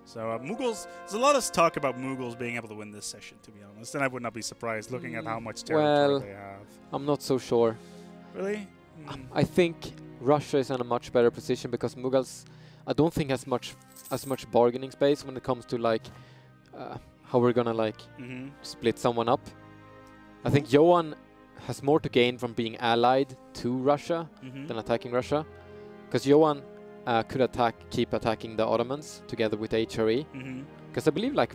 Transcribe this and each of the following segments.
So Mughals, there's a lot of talk about Mughals being able to win this session, to be honest, and I would not be surprised looking at how much territory they have. I'm not so sure. Really? I think Russia is in a much better position because Mughals, I don't think has as much bargaining space when it comes to like how we're gonna like split someone up. I think Johan has more to gain from being allied to Russia than attacking Russia, because Johan could keep attacking the Ottomans together with HRE. Because I believe like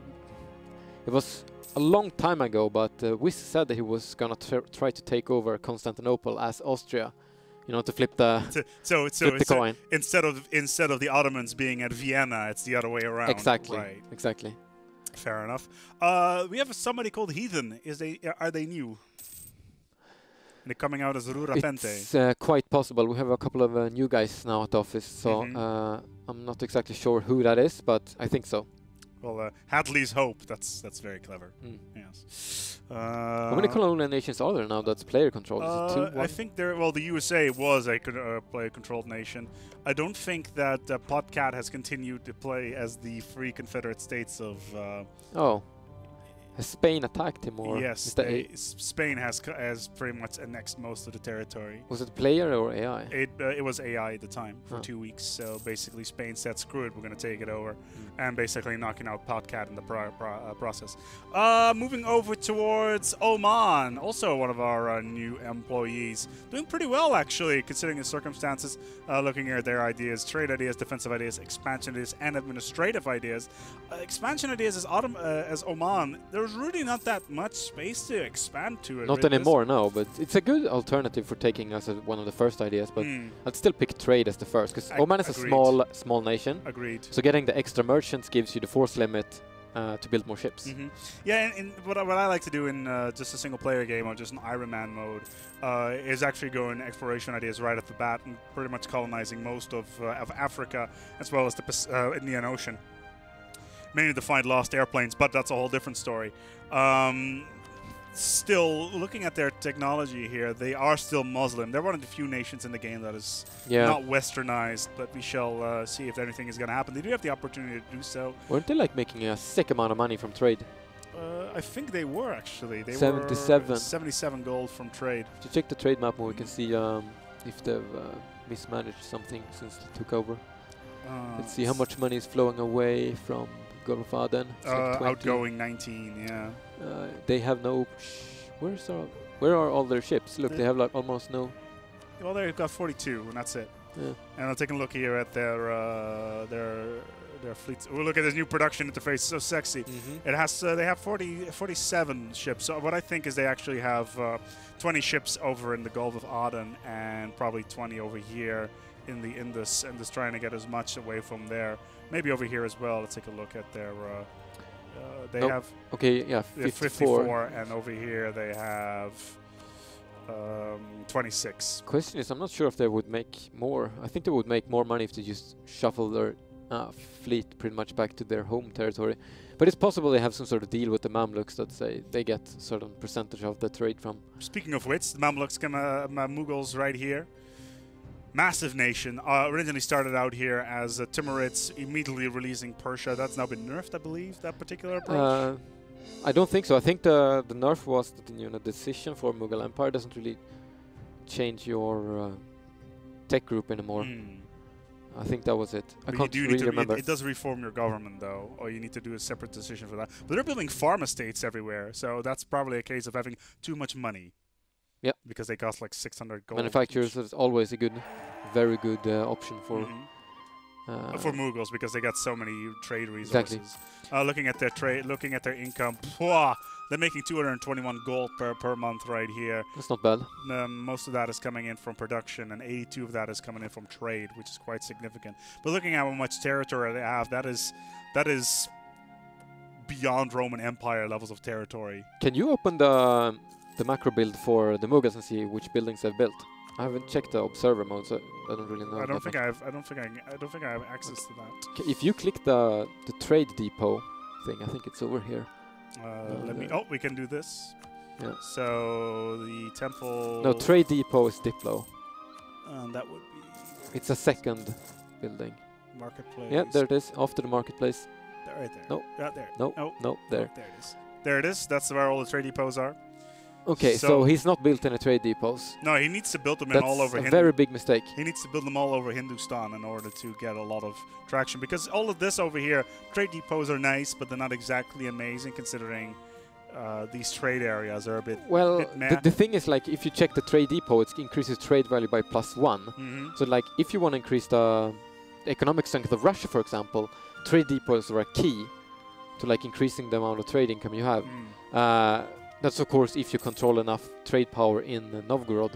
it was a long time ago, but Wiss said that he was gonna try to take over Constantinople as Austria, you know, to flip the flip the coin. Instead of the Ottomans being at Vienna, it's the other way around. Exactly. Right. Exactly. Fair enough. We have somebody called Heathen. Are they new? They're coming out as Rurapente. It's quite possible. We have a couple of new guys now at the office, so I'm not exactly sure who that is, but I think so. Well, Hadley's Hope. That's very clever. Yes. How many colonial nations are there now that's player controlled? Is it 2? I think the USA was a player-controlled nation. I don't think that Podcat has continued to play as the Free Confederate States of. Has Spain attacked him, or yes, Spain has pretty much annexed most of the territory. Was it player or AI? It was AI at the time for 2 weeks. So basically, Spain said, "Screw it, we're going to take it over," and basically knocking out Podcat in the process. Moving over towards Oman, also one of our new employees, doing pretty well actually, considering the circumstances. Looking at their ideas, trade ideas, defensive ideas, expansion ideas, and administrative ideas. Expansion ideas as Oman. There's really not that much space to expand to. Not anymore, no, but it's a good alternative for taking us as one of the first ideas, but I'd still pick trade as the first, because Oman is a small nation. Agreed. So getting the extra merchants gives you the force limit to build more ships. Yeah, and what I like to do in just a single-player game or just an Iron Man mode is actually going exploration ideas right at the bat and pretty much colonizing most of Africa as well as the Indian Ocean. Mainly to find lost airplanes, but that's a whole different story. Still, looking at their technology here, they are still Muslim. They're one of the few nations in the game that is not westernized, but we shall see if anything is going to happen. They do have the opportunity to do so. Weren't they like making a sick amount of money from trade? I think they were actually. They 77. were 77 gold from trade. To check the trade map, we can see if they've mismanaged something since they took over. Let's see how much money is flowing away from Gulf of Aden. Like outgoing 19, yeah. They have no. Where are all their ships? Look, they have like almost no. Well, they've got 42, and that's it. Yeah. And I'm taking a look here at their fleets. Oh, look at this new production interface, so sexy. It has they have 47 ships. So what I think is they actually have 20 ships over in the Gulf of Aden and probably 20 over here in the Indus, and just trying to get as much away from there. Maybe over here as well. Let's take a look at their. They have 54, and over here they have 26. Question is, I'm not sure if they would make more. I think they would make more money if they just shuffle their fleet pretty much back to their home territory. But it's possible they have some sort of deal with the Mamluks that say they get a certain percentage of the trade from. Speaking of which, the Mamluks, Mughals right here. Massive nation. Originally started out here as Timurids, immediately releasing Persia. That's now been nerfed, I believe, that particular approach? I don't think so. I think the nerf was that the decision for Mughal Empire doesn't really change your tech group anymore. I think that was it. I can't really remember. It does reform your government, though, or you need to do a separate decision for that. But they're building farm estates everywhere, so that's probably a case of having too much money. Yeah, because they cost like 600 gold. Manufacturers is always a very good option for Mughals, because they got so many trade resources. Exactly. Looking at their trade, looking at their income, they're making 221 gold per month right here. That's not bad. Most of that is coming in from production, and 82 of that is coming in from trade, which is quite significant. But looking at how much territory they have, that is beyond Roman Empire levels of territory. Can you open the macro build for the Mughals and see which buildings they've built? I haven't checked the observer mode, so I don't really know. I don't think I have access to that. If you click the trade depot thing, I think it's over here. Let me. Oh, we can do this. Yeah. So the temple. No, trade depot is Diplo. That would be. It's a second building. Marketplace. Yeah, there it is. After the marketplace. right there. No. Right there. No. No. No. There. There it is. There it is. That's where all the trade depots are. Okay, so he's not built any trade depots. No, he needs to build them That's in all over a very big mistake. He needs to build them all over Hindustan in order to get a lot of traction. Because all of this over here, trade depots are nice, but they're not exactly amazing considering these trade areas are a bit. Well, the thing is, like, if you check the trade depot, it increases trade value by +1. So, like, if you want to increase the economic strength of Russia, for example, trade depots are key to like increasing the amount of trade income you have. That's of course if you control enough trade power in Novgorod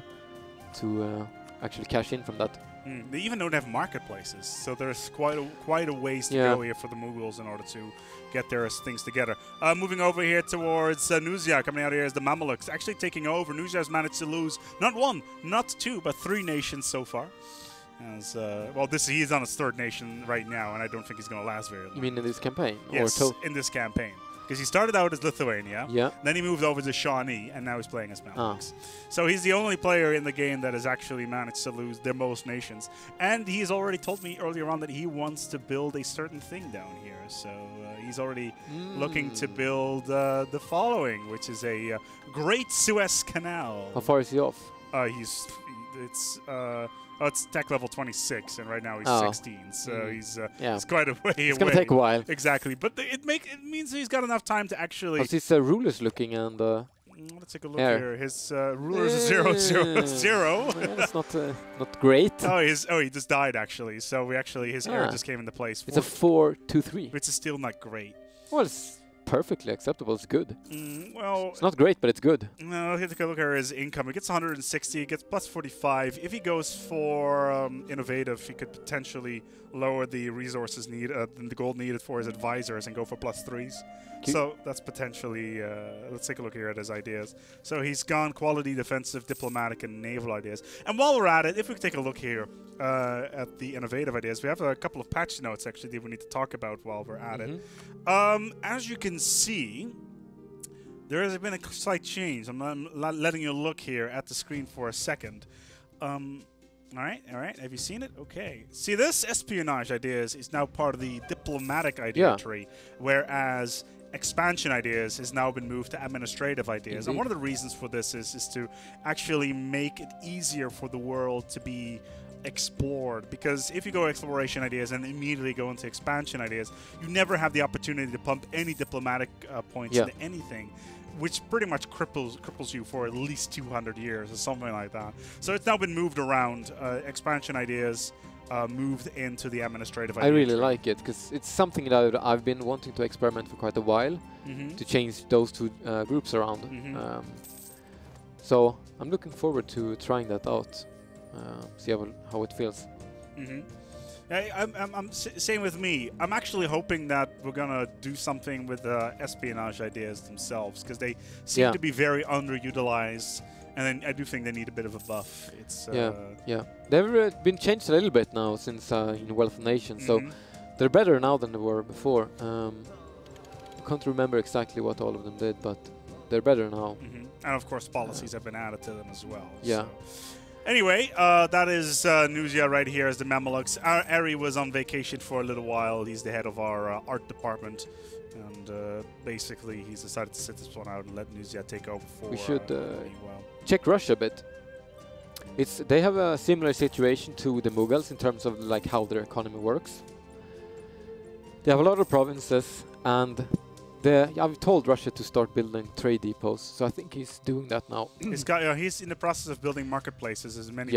to actually cash in from that. They even don't have marketplaces, so there's quite a ways to go here for the Mughals in order to get their things together. Moving over here towards Nuzia, coming out here is the Mamluks, actually taking over. Nuzia has managed to lose not 1, not 2, but 3 nations so far. As well, he's on his 3rd nation right now, and I don't think he's going to last very long. You mean in this campaign? Yes, in this campaign. Because he started out as Lithuania, then he moved over to Shawnee, and now he's playing as Mamluks. So he's the only player in the game that has actually managed to lose their most nations. And he's already told me earlier on that he wants to build a certain thing down here. So he's already looking to build the following, which is a Great Suez Canal. How far is he off? It's tech level 26, and right now he's 16, so he's quite a way away. It's gonna take a while. Exactly, but it means he's got enough time to actually. How's his rulers looking? And let's take a look here. His rulers are 0-0-0. That's not great. He just died actually. So his heir just came into place. It's a 4-2-3. Which is still not great. Well, it's perfectly acceptable. It's good. Well, it's not great, but it's good. No, take a look at his income. He gets 160. He gets plus 45. If he goes for innovative, he could potentially lower the resources needed, the gold needed for his advisors, and go for plus 3s. So that's potentially. Let's take a look here at his ideas. So he's gone quality, defensive, diplomatic, and naval ideas. And while we're at it, if we take a look here at the innovative ideas, we have a couple of patch notes actually that we need to talk about while we're at it. As you can see, there has been a slight change. I'm letting you look here at the screen for a second. All right. Have you seen it? Okay. See, this espionage ideas is now part of the diplomatic idea tree, whereas expansion ideas has now been moved to administrative ideas. And one of the reasons for this is to actually make it easier for the world to be explored, because if you go exploration ideas and immediately go into expansion ideas, you never have the opportunity to pump any diplomatic points into anything, which pretty much cripples you for at least 200 years or something like that. So it's now been moved around. Expansion ideas moved into the administrative ideas. I really like it because it's something that I've been wanting to experiment for quite a while, to change those two groups around. So I'm looking forward to trying that out. See how it feels. Same with me. I'm actually hoping that we're gonna do something with espionage ideas themselves, because they seem to be very underutilized, and then I do think they need a bit of a buff. It's they've been changed a little bit now since in Wealth of Nations, so they're better now than they were before. I can't remember exactly what all of them did, but they're better now. And of course, policies have been added to them as well. So. Anyway, that is Nuzia right here as the Mamluks. Ari was on vacation for a little while. He's the head of our art department. And basically, he's decided to sit this one out and let Nuzia take over for we should check Russia a bit. They have a similar situation to the Mughals in terms of like how their economy works. They have a lot of provinces, and I've told Russia to start building trade depots, so I think he's doing that now. He's in the process of building marketplaces. As many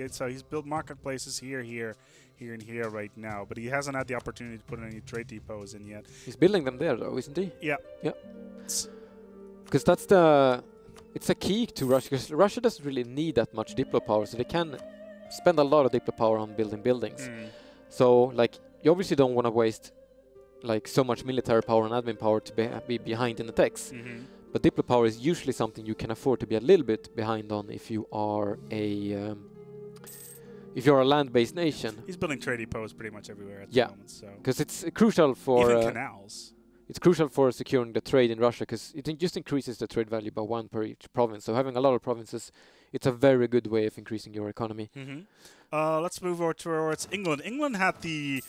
so he's built marketplaces here, and here right now, but he hasn't had the opportunity to put any trade depots in yet. He's building them there, though, isn't he? Yeah. Because it's a key to Russia. Because Russia doesn't really need that much diplo power, so they can spend a lot of diplo power on building buildings. So, like, you obviously don't want to waste like so much military power and admin power to be behind in the techs. But diplo power is usually something you can afford to be a little bit behind on if you are a land-based nation. He's building trade depots pretty much everywhere at the moment. So because it's crucial for even canals. It's crucial for securing the trade in Russia, because it just increases the trade value by 1 per each province. So having a lot of provinces, it's a very good way of increasing your economy. Let's move over towards England. England had the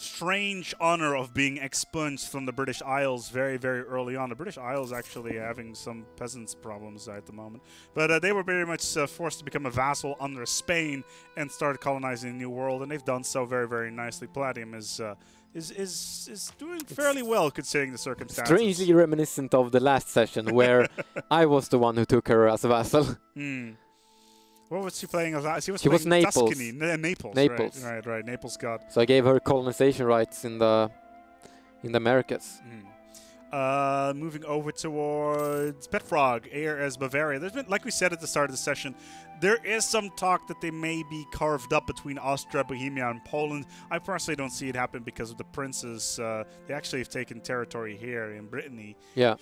strange honor of being expunged from the British Isles very, very early on. The British Isles actually having some peasants' problems at the moment. But they were very much forced to become a vassal under Spain and started colonizing the New World, and they've done so very, very nicely. Palladium is doing fairly well considering the circumstances. Strangely reminiscent of the last session where I was the one who took her as a vassal. What was she playing as? She was Naples. Tuscany. Naples. Naples. Right. Naples god. So I gave her colonization rights in the Americas. Moving over towards Petfrog, heir as Bavaria. There's been, like we said at the start of the session, there is some talk that they may be carved up between Austria, Bohemia, and Poland. I personally don't see it happen because of the princes. They actually have taken territory here in Brittany. Yeah.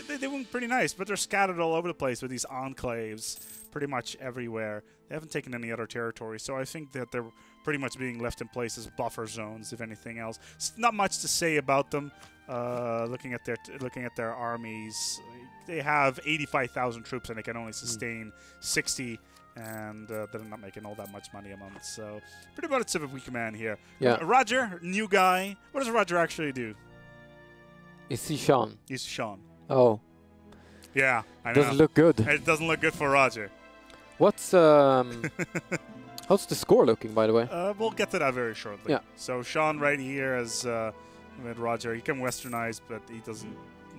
They went pretty nice, but they're scattered all over the place with these enclaves pretty much everywhere. They haven't taken any other territory, so I think that they're pretty much being left in place as buffer zones, if anything else. It's not much to say about them. Looking at their armies, they have 85,000 troops and they can only sustain 60, and they're not making all that much money a month. So pretty much a weak man here. Yeah. Roger, new guy. What does Roger actually do? Is he Sean? He's Sean. Oh. Yeah, I know. Doesn't look good. It doesn't look good for Roger. What's how's the score looking, by the way? We'll get to that very shortly. Yeah. So Sean right here as with Roger. He can westernize, but he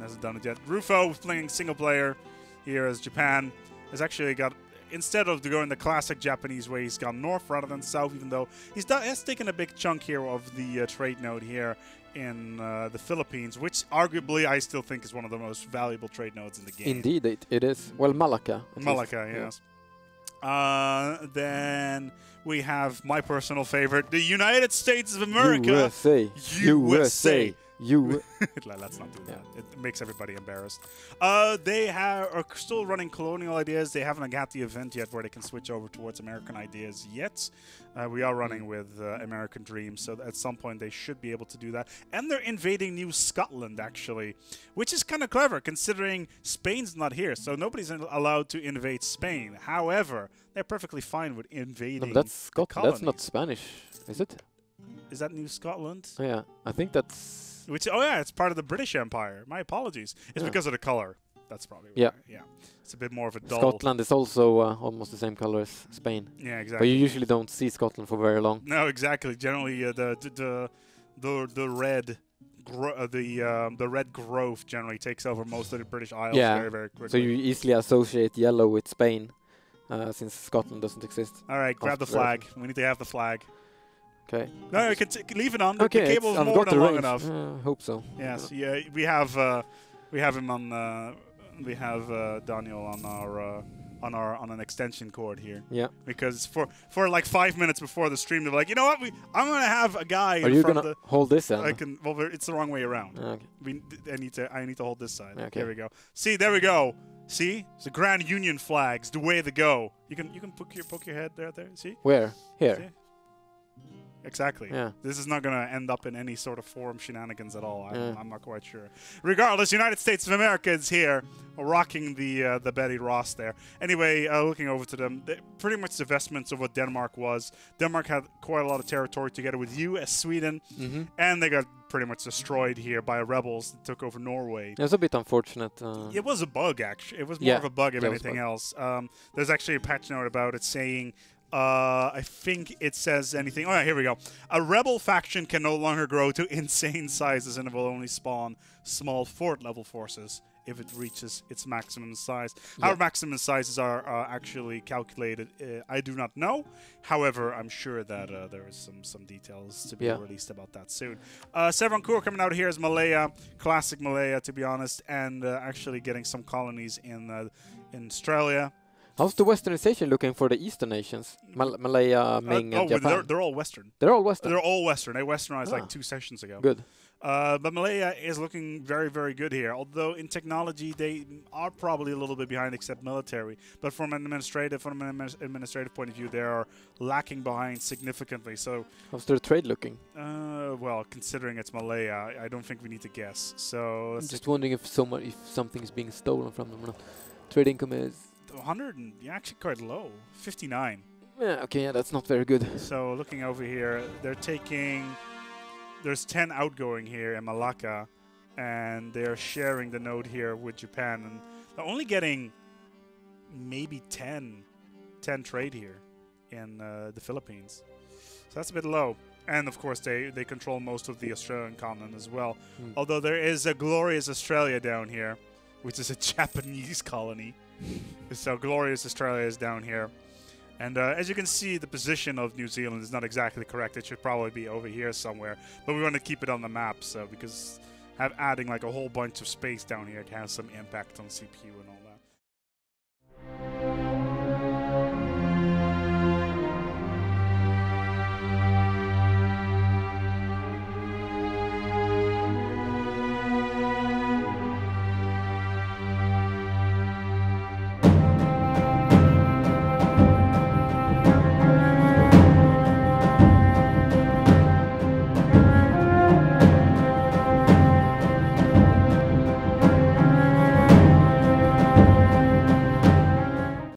hasn't done it yet. Rufo playing single player here as Japan has actually got, instead of going the classic Japanese way, he's gone north rather than south, even though he's taken a big chunk here of the trade node here in the Philippines, which arguably I still think is one of the most valuable trade nodes in the game. Indeed, it is. Well, Malacca. Malacca, yes. Then we have my personal favorite, the United States of America. USA. USA. Let's not do that. It makes everybody embarrassed. They are still running colonial ideas. They haven't got the event yet where they can switch over towards American ideas yet. We are running with American Dreams, so at some point they should be able to do that. And they're invading New Scotland, actually, which is kind of clever considering Spain's not here, so nobody's allowed to invade Spain. However, they're perfectly fine with invading. No, that's Scotland. That's not Spanish, is it? Is that New Scotland? Yeah, I think that's... Oh yeah, it's part of the British Empire. My apologies. It's because of the color. That's probably why. Yeah. It's a bit more of a dull... Scotland is also almost the same color as Spain. Yeah, exactly. But you usually don't see Scotland for very long. No, exactly. Generally, the red growth generally takes over most of the British Isles very, very quickly. So you easily associate yellow with Spain, since Scotland doesn't exist. All right, grab the flag. We need to have the flag. Okay. No, we can leave it on. Okay, the cable's more than long enough. Hope so. Yes, yeah, we have him on. We have Daniel on an extension cord here. Yeah. Because for like 5 minutes before the stream, they're like, you know what? I'm gonna have a guy. Are you gonna hold this end? I can. Well, it's the wrong way around. Okay. I need to hold this side. Okay. There we go. See, there we go. See, it's the Grand Union flags. The way to go. You can poke your head there. See. Where? Here. See? Exactly. Yeah. This is not going to end up in any sort of forum shenanigans at all. I'm not quite sure. Regardless, United States of America is here, rocking the Betty Ross there. Anyway, looking over to them, pretty much the vestments of what Denmark was. Denmark had quite a lot of territory together with U.S., Sweden, and they got pretty much destroyed here by rebels that took over Norway. It was a bit unfortunate. It was a bug, actually. It was more of a bug if anything else. There's actually a patch note about it saying... I think it says anything. Oh, yeah, here we go. A rebel faction can no longer grow to insane sizes and it will only spawn small fort-level forces if it reaches its maximum size. How maximum sizes are actually calculated, I do not know. However, I'm sure that there is some details to be released about that soon. Sevron Kur coming out here as Malaya, classic Malaya, to be honest, and actually getting some colonies in Australia. How's the westernization looking for the eastern nations? Malaya, Ming, and Japan? They're all Western. They're all Western? They're all Western. They westernized like 2 sessions ago. Good. But Malaya is looking very, very good here. Although in technology, they are probably a little bit behind except military. But from an administrative point of view, they are lacking behind significantly. So how's their trade looking? Well, considering it's Malaya, I don't think we need to guess. So I'm just wondering if something is being stolen from them or not. Trade income is... 100 and actually quite low, 59. Yeah, okay, that's not very good. So looking over here, they're taking there's 10 outgoing here in Malacca, and they're sharing the node here with Japan, and they're only getting maybe 10 trade here in the Philippines. So that's a bit low. And of course, they control most of the Australian continent as well. Although there is a glorious Australia down here, which is a Japanese colony. So glorious Australia is down here. And as you can see, the position of New Zealand is not exactly correct. It should probably be over here somewhere. But we want to keep it on the map, so because adding like a whole bunch of space down here can have some impact on CPU and all that.